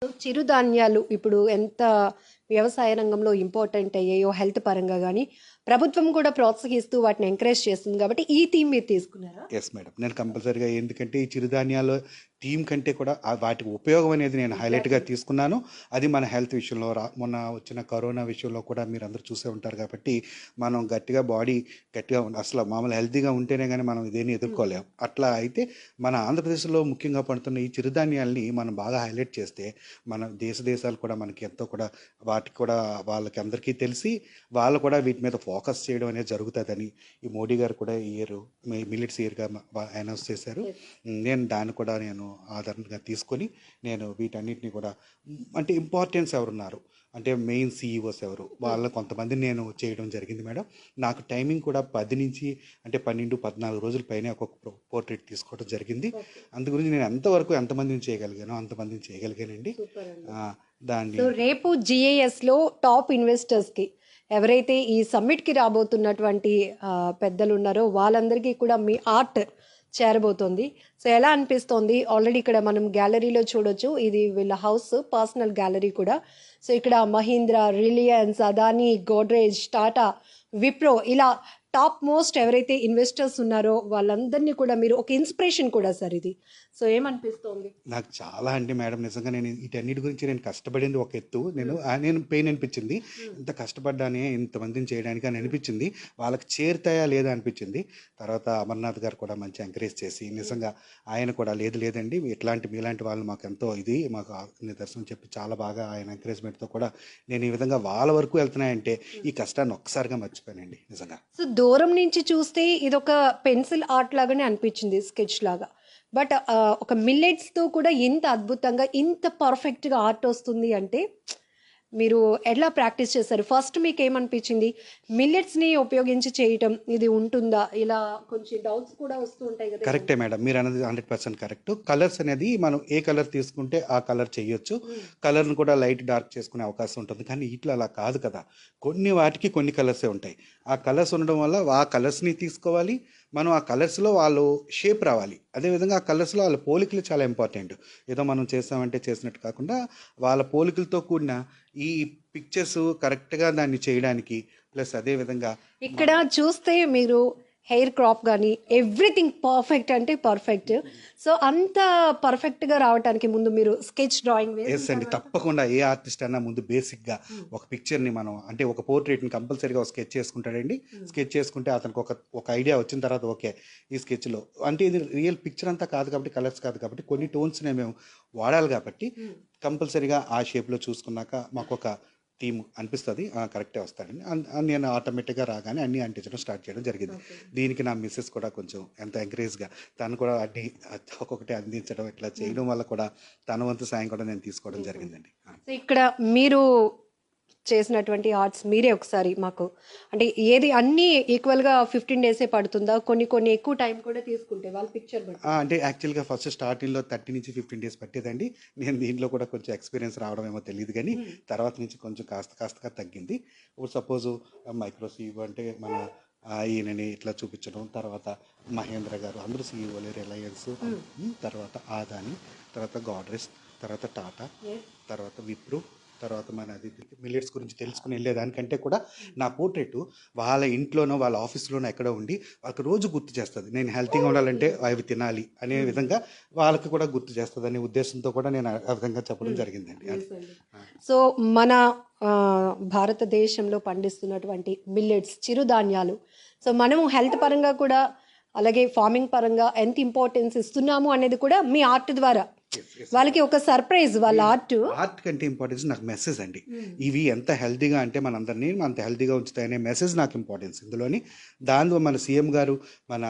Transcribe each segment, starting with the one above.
చిరుధాన్యాలు ఇప్పుడు ఎంత వ్యవసాయ రంగంలో ఇంపార్టెంట్ అయ్యాయో హెల్త్ పరంగా కానీ ప్రభుత్వం కూడా ప్రోత్సహిస్తూ వాటిని ఎంకరేజ్ చేస్తుంది కాబట్టి ఈ థీమ్ మీరు తీసుకున్నారా? ఎస్ మేడం, నేను కంపల్సరీగా, ఎందుకంటే ఈ చిరుధాన్యాలు థీమ్ కంటే కూడా వాటి ఉపయోగం అనేది నేను హైలైట్గా తీసుకున్నాను. అది మన హెల్త్ విషయంలో మొన్న వచ్చిన కరోనా విషయంలో కూడా మీరు అందరూ చూసే ఉంటారు. కాబట్టి మనం బాడీ గట్టిగా అసలు మామూలు హెల్తీగా ఉంటేనే కానీ మనం ఇదేని ఎదుర్కోలేం. అట్లా అయితే మన ఆంధ్రప్రదేశ్లో ముఖ్యంగా పడుతున్న ఈ చిరుధాన్యాల్ని మనం బాగా హైలైట్ చేస్తే మన దేశాలు కూడా మనకి ఎంతో కూడా వాటికి కూడా వాళ్ళకి అందరికీ తెలిసి వాళ్ళు కూడా వీటి మీద ఫోకస్ చేయడం అనేది జరుగుతుందని ఈ మోడీ గారు కూడా ఈ ఇయర్ మిల్లెట్స్ ఇయర్గా అనౌన్స్ చేశారు. నేను దాన్ని కూడా ఆధారంగా తీసుకొని నేను వీటన్నిటిని కూడా, అంటే ఇంపార్టెన్స్ ఎవరున్నారు అంటే మెయిన్ సీఈఓస్ ఎవరు వాళ్ళ కొంతమందిని నేను చేయడం జరిగింది మేడం. నాకు టైమింగ్ కూడా 10 నుంచి అంటే 12-14 రోజుల పైన ఒక్కొక్క పోర్ట్రేట్ తీసుకోవడం జరిగింది. అందు గురించి నేను ఎంతమందిని చేయగలిగానో అంతమందిని చేయగలిగానండి. దాన్ని రేపు జిఏఎస్లో టాప్ ఇన్వెస్టర్స్కి ఎవరైతే ఈ సమ్మిట్కి రాబోతున్నటువంటి పెద్దలు ఉన్నారో వాళ్ళందరికీ కూడా మీ ఆర్ట్ చేరబోతోంది. సో ఎలా అనిపిస్తోంది? ఆల్రెడీ ఇక్కడ మనం గ్యాలరీలో చూడొచ్చు, ఇది వీళ్ళ హౌస్ పర్సనల్ గ్యాలరీ కూడా. సో ఇక్కడ మహీంద్రా, రిలయన్స్, అదానీ, గోడ్రేజ్, టాటా, విప్రో ఇలా టాప్ మోస్ట్ ఎవరైతే ఇన్వెస్టర్స్ ఉన్నారో వాళ్ళందరినీ కూడా మీరు ఒక ఇన్స్పిరేషన్ కూడా సార్ ఇది. సో ఏమనిపిస్తోంది? నాకు చాలా అండి మేడం, నిజంగా నేను వీటన్నిటి గురించి నేను కష్టపడింది ఒక ఎత్తు. నేను పెయిన్ అనిపించింది, ఇంత కష్టపడ్డానే ఇంతమందిని చేయడానికి అని అనిపించింది. వాళ్ళకి చేరుతాయా లేదా అనిపించింది. తర్వాత అమర్నాథ్ గారు కూడా మంచి ఎంకరేజ్ చేసి నిజంగా ఆయన కూడా లేదండి మీలాంటి వాళ్ళు మాకు ఎంతో మాకు నిదర్శనం చెప్పి చాలా బాగా ఆయన ఎంకరేజ్మెంట్తో కూడా నేను ఈ విధంగా వాళ్ళ వరకు వెళ్తున్నాయంటే ఈ కష్టాన్ని ఒక్కసారిగా మర్చిపోయానండి నిజంగా. సో దూరం నుంచి చూస్తే ఇది ఒక పెన్సిల్ ఆర్ట్ లాగానే అనిపించింది, స్కెచ్ లాగా. బట్ ఒక మిల్లెట్స్తో కూడా ఇంత అద్భుతంగా ఇంత పర్ఫెక్ట్గా ఆర్ట్ వస్తుంది అంటే మీరు ఎలా ప్రాక్టీస్ చేశారు? ఫస్ట్ మీకు ఏమనిపించింది? మిల్లెట్స్ని ఉపయోగించి చేయటం ఇది ఉంటుందా? ఇలా కొంచెం డౌట్స్ కూడా వస్తూ ఉంటాయి కదా. కరెక్టే మేడం, మీరు అన్నది 100% కరెక్ట్. కలర్స్ అనేది మనం ఏ కలర్ తీసుకుంటే ఆ కలర్ చేయొచ్చు. కలర్ను కూడా లైట్ డార్క్ చేసుకునే అవకాశం ఉంటుంది. కానీ ఇట్లా అలా కాదు కదా, కొన్ని వాటికి కొన్ని కలర్సే ఉంటాయి. ఆ కలర్స్ ఉండడం వల్ల ఆ కలర్స్ని తీసుకోవాలి, మనం ఆ కలర్స్లో వాళ్ళు షేప్ రావాలి. అదేవిధంగా ఆ కలర్స్లో వాళ్ళ పోలికలు చాలా ఇంపార్టెంట్. ఏదో మనం చేసామంటే చేసినట్టు కాకుండా వాళ్ళ పోలికలతో కూడిన ఈ పిక్చర్స్ కరెక్ట్గా దాన్ని చేయడానికి, ప్లస్ అదేవిధంగా ఇక్కడ చూస్తే మీరు హెయిర్ క్రాప్ కానీ ఎవ్రీథింగ్ పర్ఫెక్ట్ అంటే పర్ఫెక్ట్. సో అంత పర్ఫెక్ట్గా రావడానికి ముందు మీరు స్కెచ్ డ్రాయింగ్ ఎస్ అండి, తప్పకుండా ఏ ఆర్టిస్ట్ అన్నా ముందు బేసిక్గా ఒక పిక్చర్ని మనం అంటే ఒక పోర్ట్రేట్ని కంపల్సరీగా స్కెచ్ చేసుకుంటాడండి. స్కెచ్ చేసుకుంటే అతనికి ఒక ఐడియా వచ్చిన తర్వాత ఓకే ఈ స్కెచ్లో అంటే ఇది రియల్ పిక్చర్ అంతా కాదు కాబట్టి, కలర్స్ కాదు కాబట్టి కొన్ని టోన్స్నే మేము వాడాలి కాబట్టి కంపల్సరీగా ఆ షేప్లో చూసుకున్నాక మాకు ఒక థీమ్ అనిపిస్తుంది, కరెక్టే వస్తాడని నేను ఆటోమేటిక్గా రాగానే అన్నీ అంటించడం స్టార్ట్ చేయడం జరిగింది. దీనికి నా మిస్సెస్ కూడా కొంచెం ఎంత ఎంకరేజ్గా తను కూడా అన్ని ఒక్కొక్కటి అందించడం ఇట్లా చేయడం వల్ల కూడా తన వంతు సాయం కూడా నేను తీసుకోవడం జరిగిందండి. ఇక్కడ మీరు చేసినటువంటి ఆర్ట్స్ మీరే ఒకసారి మాకు అంటే ఏది అన్నీ ఈక్వల్గా 15 days పడుతుందా? కొన్ని ఎక్కువ టైం కూడా తీసుకుంటే వాళ్ళ పిక్చర్ అంటే యాక్చువల్గా ఫస్ట్ స్టార్టింగ్లో 30 నుంచి 15 days పట్టేదండి. నేను దీంట్లో కూడా కొంచెం ఎక్స్పీరియన్స్ రావడం ఏమో తెలియదు కానీ తర్వాత నుంచి కొంచెం కాస్తగా తగ్గింది. ఇప్పుడు సపోజు మైక్రోసీవ్ అంటే మన ఈయనని ఇట్లా చూపించడం, తర్వాత మహేంద్ర గారు అందరూ సీఈఓలే, రిలయన్స్, తర్వాత ఆదాని, తర్వాత గోడ్రేజ్, తర్వాత టాటా, తర్వాత విప్రో, తర్వాత మన అది మిల్లెట్స్ గురించి తెలుసుకుని వెళ్ళేదానికంటే కూడా నా పోర్ట్రేట్ వాళ్ళ ఇంట్లోనో వాళ్ళ ఆఫీస్లోనో ఎక్కడో ఉండి వాళ్ళకి రోజు గుర్తు చేస్తుంది. నేను హెల్తీగా ఉండాలంటే అవి తినాలి అనే విధంగా వాళ్ళకి కూడా గుర్తు చేస్తుంది అనే ఉద్దేశంతో కూడా నేను ఆ విధంగా చెప్పడం జరిగిందండి. సో మన భారతదేశంలో పండిస్తున్నటువంటి మిల్లెట్స్ చిరుధాన్యాలు, సో మనము హెల్త్ పరంగా కూడా అలాగే ఫార్మింగ్ పరంగా ఎంత ఇంపార్టెన్స్ ఇస్తున్నాము అనేది కూడా మీ ఆర్ట్ ద్వారా వాళ్ళకి ఒక సర్ప్రైజ్. వాళ్ళ ఆర్ట్ కంటే ఇంపార్టెన్స్ నాకు మెసేజ్ అండి. ఇవి ఎంత హెల్తీగా అంటే మనందరినీ అంత హెల్తీగా ఉంచుతాయనే మెసేజ్ నాకు ఇంపార్టెన్స్ ఇందులోని. దానిలో మన సీఎం గారు, మన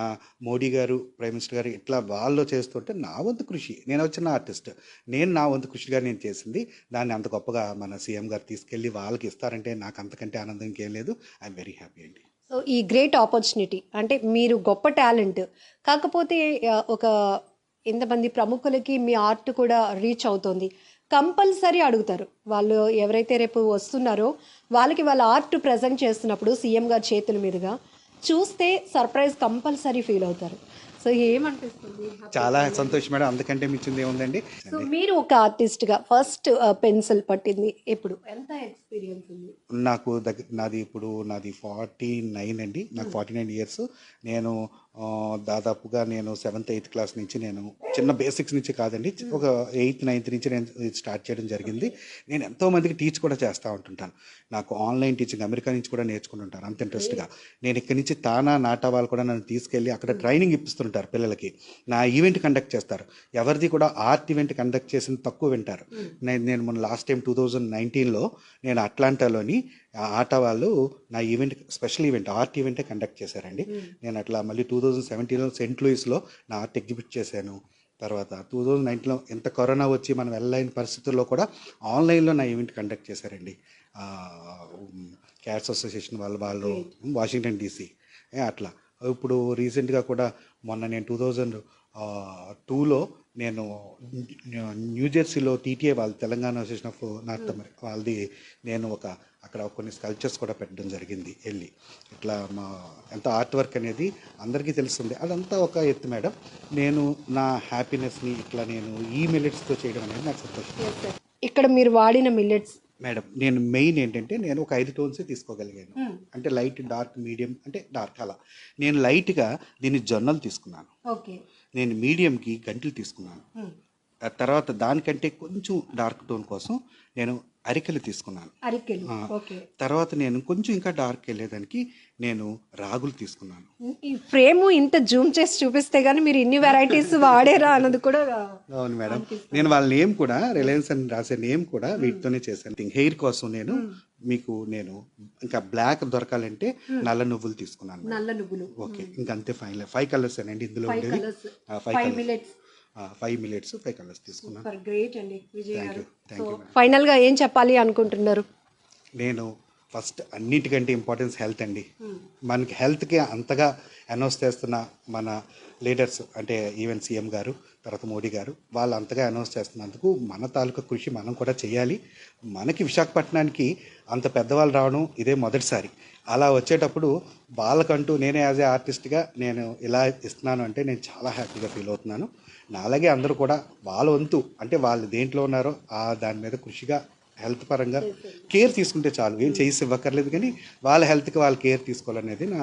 మోడీ గారు, ప్రైమ్ మినిస్టర్ గారు ఇట్లా వాళ్ళు చేస్తుంటే నా వంతు కృషి, నేను వచ్చిన ఆర్టిస్ట్, నేను నా వంతు కృషిగా నేను చేసింది దాన్ని అంత గొప్పగా మన సీఎం గారు తీసుకెళ్ళి వాళ్ళకి ఇస్తారంటే నాకు అంతకంటే ఆనందం ఇంకేం లేదు. ఐఎమ్ వెరీ హ్యాపీ అండి. సో ఈ గ్రేట్ ఆపర్చునిటీ అంటే మీరు గొప్ప టాలెంట్, కాకపోతే ఒక ఇంతమంది ప్రముఖులకి మీ ఆర్ట్ కూడా రీచ్ అవుతుంది. కంపల్సరీ అడుగుతారు వాళ్ళు, ఎవరైతే రేపు వస్తున్నారో వాళ్ళకి వాళ్ళ ఆర్ట్ ప్రజెంట్ చేస్తున్నప్పుడు సీఎం గారి చేతుల మీదుగా చూస్తే సర్ప్రైజ్ కంపల్సరీ ఫీల్ అవుతారు. సో ఏమనిపిస్తుంది? చాలా సంతోషం మేడం, అందుకంటే మించింది ఏముందండి. సో మీరు ఒక ఆర్టిస్ట్గా ఫస్ట్ పెన్సిల్ పట్టింది ఎప్పుడు? ఎంత ఎక్స్పీరియన్స్ ఉంది? నాది 49 అండి. నాకు 49 ఇయర్స్. నేను దాదాపుగా నేను 7th 8th క్లాస్ నుంచి నేను చిన్న బేసిక్స్ నుంచి కాదండి, ఒక 8th 9th నుంచి నేను ఇది స్టార్ట్ చేయడం జరిగింది. నేను ఎంతోమందికి టీచ్ కూడా చేస్తూ ఉంటుంటాను. నాకు ఆన్లైన్ టీచింగ్ అమెరికా నుంచి కూడా నేర్చుకుంటుంటాను అంత ఇంట్రెస్ట్గా. నేను ఇక్కడి నుంచి తానా నాటా వాళ్ళు కూడా నన్ను తీసుకెళ్ళి అక్కడ ట్రైనింగ్ ఇప్పిస్తుంటారు పిల్లలకి. నా ఈవెంట్ కండక్ట్ చేస్తారు. ఎవరిది కూడా ఆర్ట్ ఈవెంట్ కండక్ట్ చేసిన తక్కువ వింటారు. నేను మొన్న లాస్ట్ టైం 2019లో నేను అట్లాంటాలోని ఆట వాళ్ళు నా ఈవెంట్, స్పెషల్ ఈవెంట్, ఆర్ట్ ఈవెంటే కండక్ట్ చేశారండి. నేను అట్లా మళ్ళీ 2017లో సెయింట్ లూయిస్లో నా ఆర్ట్ ఎగ్జిబిట్ చేశాను. తర్వాత 2019లో ఎంత కరోనా వచ్చి మనం వెళ్ళలేని పరిస్థితుల్లో కూడా ఆన్లైన్లో నా ఈవెంట్ కండక్ట్ చేశారండి. క్యాట్స్ అసోసియేషన్ వాళ్ళు వాషింగ్టన్ DC అట్లా. ఇప్పుడు రీసెంట్గా కూడా మొన్న నేను 2002లో నేను న్యూజెర్సీలో TTA వాళ్ళ Telangana association of north America వాళ్ళది నేను అక్కడ కొన్ని స్కల్ప్చర్స్ కూడా పెట్టడం జరిగింది వెళ్ళి. ఇట్లా ఎంత ఆర్ట్ వర్క్ అనేది అందరికీ తెలుస్తుంది, అదంతా ఒక ఎత్తు మేడం. నేను నా హ్యాపీనెస్ని ఇట్లా నేను ఈ మిల్లెట్స్తో చేయడం అనేది నాకు సంతోషం. ఇక్కడ మీరు వాడిన మిల్లెట్స్ మేడం, నేను మెయిన్ ఏంటంటే నేను ఒక 5 టోన్సే తీసుకోగలిగాను. అంటే లైట్, డార్క్, మీడియం, అంటే డార్క్ అలా. నేను లైట్గా దీన్ని జొన్నలు తీసుకున్నాను. ఓకే. నేను మీడియంకి గంటలు తీసుకున్నాను. ఆ తర్వాత దానికంటే కొంచెం డార్క్ టోన్ కోసం నేను అరికెలు తీసుకున్నాను. తర్వాత నేను కొంచెం ఇంకా డార్క్ వెళ్ళేదానికి నేను రాగులు తీసుకున్నాను. ఈ ఫ్రేమ్ ఇంత జూమ్ చేసి చూపిస్తే గానీ మీరు ఇన్ని వెరైటీస్ వాడేరా అన్నది కూడా. అవును మేడం, నేను వాళ్ళ నేమ్ కూడా, రిలయన్స్ అని రాసే నేమ్ కూడా వీటితోనే చేశాను. హెయిర్ కోసం నేను ఇంకా బ్లాక్ దొరకాలంటే నల్ల నువ్వులు తీసుకున్నాను. నల్ల నువ్వులు. ఓకే, ఇంకా అంతే. 5 కలర్స్ అండి ఇందులో ఉండేది. 5 మిల్లెట్స్ 5 కలర్స్ తీసుకున్నాను. గ్రేట్ అండి విజయ్ గారు. Thank you. ఫైనల్ గా ఏం చెప్పాలి అనుకుంటున్నారు? నేను ఫస్ట్ అన్నిటికంటే ఇంపార్టెన్స్ హెల్త్ అండి. మనకి హెల్త్కి అంతగా అనౌన్స్ చేస్తున్న మన లీడర్స్, అంటే ఈవెన్ సీఎం గారు, తర్వాత మోడీ గారు, వాళ్ళు అంతగా అనౌన్స్ చేస్తున్నందుకు మన తాలూకా కృషి మనం కూడా చేయాలి. మనకి విశాఖపట్నానికి అంత పెద్దవాళ్ళు రావడం ఇదే మొదటిసారి. అలా వచ్చేటప్పుడు వాళ్ళకంటూ నేనే యాజ్ ఏ ఆర్టిస్ట్గా నేను ఇలా ఇస్తున్నాను అంటే నేను చాలా హ్యాపీగా ఫీల్ అవుతున్నాను. అలాగే అందరూ కూడా వాళ్ళ వంతు, అంటే వాళ్ళు దేంట్లో ఉన్నారో దాని మీద కృషిగా హెల్త్ పరంగా కేర్ తీసుకుంటే చాలు. ఏం చేసి ఇవ్వక్కర్లేదు, కానీ వాళ్ళ హెల్త్కి వాళ్ళు కేర్ తీసుకోవాలనేది నా